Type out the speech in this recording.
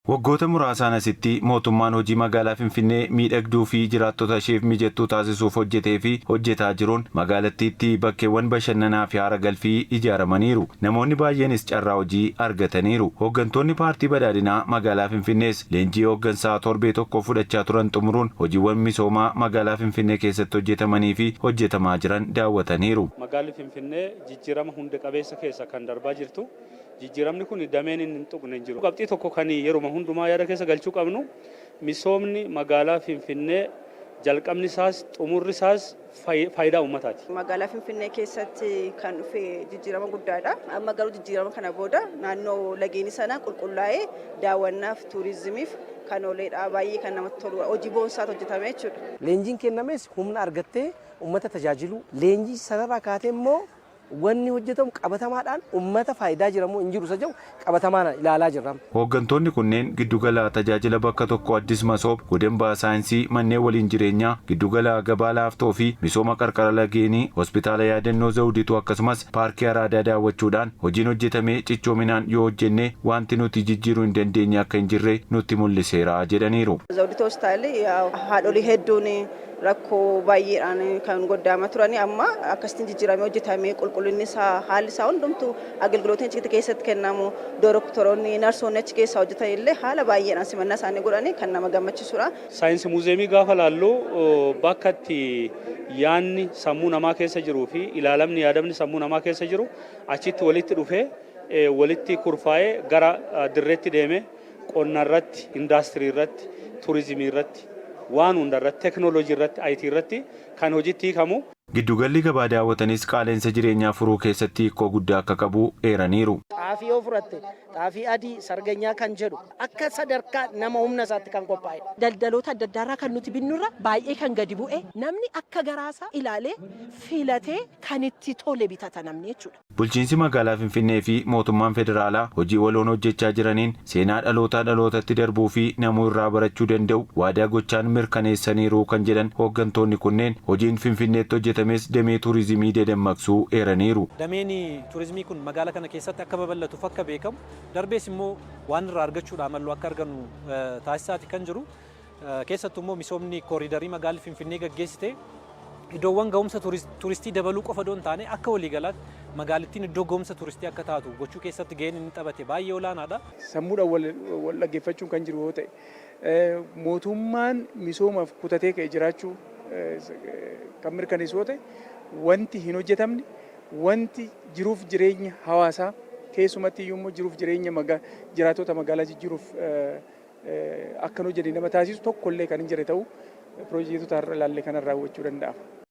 Waggoota muraasaan asitti mootummaan hojii magaalaa Finfinnee miidhagduu fi jiraattota isheef mijattuu taasisuuf hojjetee fi hojjetaa jiruun magaalattiitti bakkeewwan bashannanaa fi haara galfii ijaaramaniiru. Namoonni baay'eenis carraa hojii argataniiru. Hooggantoonni paartii badhaadhinaa magaalaa Finfinnees leenjii hooggansaa torbee tokko fudhachaa turan xumuruun hojiiwwan misoomaa magaalaa Finfinnee keessatti hojjetamanii fi hojjetamaa jiran daawwataniiru. Magaalli Finfinnee jijjiirama hunda qabeessa keessa kan darbaa jirtu. Jijjiiramni kun dameen hin tuqne jiru. Qabxii tokko kan yeroo hundumaa yaada keessa galchuu qabnu misoomni magaalaa Finfinnee jalqabni isaas xumurri isaas faayidaa uummataati. Magaalaa Finfinnee keessatti kan dhufe jijjiirama guddaadha. Amma garuu jijjiirama kana booda naannoo lageeni sana qulqullaa'ee daawwannaaf tuurizimiif kan ooledha. Baay'ee kan namatti tolu. Hojii boonsaatu hojjetame jechuudha. Leenjiin kennames humna argattee uummata tajaajilu. Leenjii sanarraa kaatee immoo wanni hojjetamu qabatamaadhaan uummata faayidaa jiramu hin jiru sajau qabatamaan ilaalaa jirra. Hooggantoonni kunneen giddugala tajaajila bakka tokko Addis Masoob, Godambaa saayinsii, manneen waliin jireenyaa, giddugala gabaa laaftoo fi misooma qarqara lageenii, hospitaala yaadannoo Zawuditu akkasumas paarkii Araadaa daawwachuudhaan hojiin hojjetamee cichoominaan yoo hojjenne wanti nuti jijjiiruu hin dandeenye akka hin jirre nutti mul'iseera jedhaniiru. Zawuditu hospitaalli haadholii hedduun rakkoo baay'eedhaan kan goddamaa turani amma akkasitti jijjiiramee hojjetamee qulqullinni isaa haalli isaa hundumtuu agalgiloota achi keessatti kennamu doktoroonni narsoonni achi keessa hojjetan illee haala baay'eedhaan simannaa isaanii godhanii kan nama gammachiisudha. Saayinsii muuzeemii gaafa laallu bakka itti yaadni sammuu namaa keessa jiruu fi ilaalamni yaadamni sammuu namaa keessa jiru achitti walitti dhufee walitti kurfaa'ee gara dirreetti deeme qonna irratti, indaastirii irratti, tuurizimii irratti waan hundarratti teekinooloojii irratti IT irratti kan hojiitti hiikamu. Giddugalli gabaa daawwatanis qaala'insa jireenyaa furuu keessatti hiikoo guddaa akka qabu eeraniiru. Xaafii yoo fudhatte xaafii adii sarganyaa kan jedhu akka sadarkaa nama humna isaatti kan qophaa'edha. Daldaloota adda addaarraa kan nuti binnurra baay'ee kan gadi bu'e namni akka garaasaa ilaalee filatee kan itti tole bitata namni jechuudha. Bulchiinsi magaalaa Finfinnee fi mootummaan federaalaa hojii waloon hojjechaa jiraniin seenaa dhalootaa dhalootatti darbuu fi namuu irraa barachuu danda'u waadaa gochaan mirkaneessaniiru kan jedhan hooggantoonni kunneen hojiin Finfinneetti hojjetames damee tuurizimii dadammaqsuu eeraniiru. Dameen tuurizimii kun magaalaa kana keessatti akka babal'atuuf akka beekamu darbees immoo waan irraa argachuudhaan mallu akka argannu taasisaati kan jiru. Keessattuu immoo misoomni kooriidarii magaalli Finfinnee gaggeessite iddoowwan ga'umsa tuuristii dabaluu qofa doon taane akka waliigalaatti magaalattiin iddoo ga'umsa tuuristii akka taatu gochuu keessatti gaheen inni taphate baay'ee olaanaadha. Sammuudhaan wal dhaggeeffachuun kan jiru yoo ta'e mootummaan misoomaaf kutatee ka'e jiraachuu kan mirkaneessu yoo ta'e wanti hin hojjetamne wanti jiruuf jireenya hawaasaa keessumatti iyyuu immoo jiruuf jireenya jiraattota magaalaa jijjiiruuf akkan hojjete nama taasisu tokkollee kan hin jirre ta'uu piroojektota ilaalle kanaan raawwachuu danda'ama.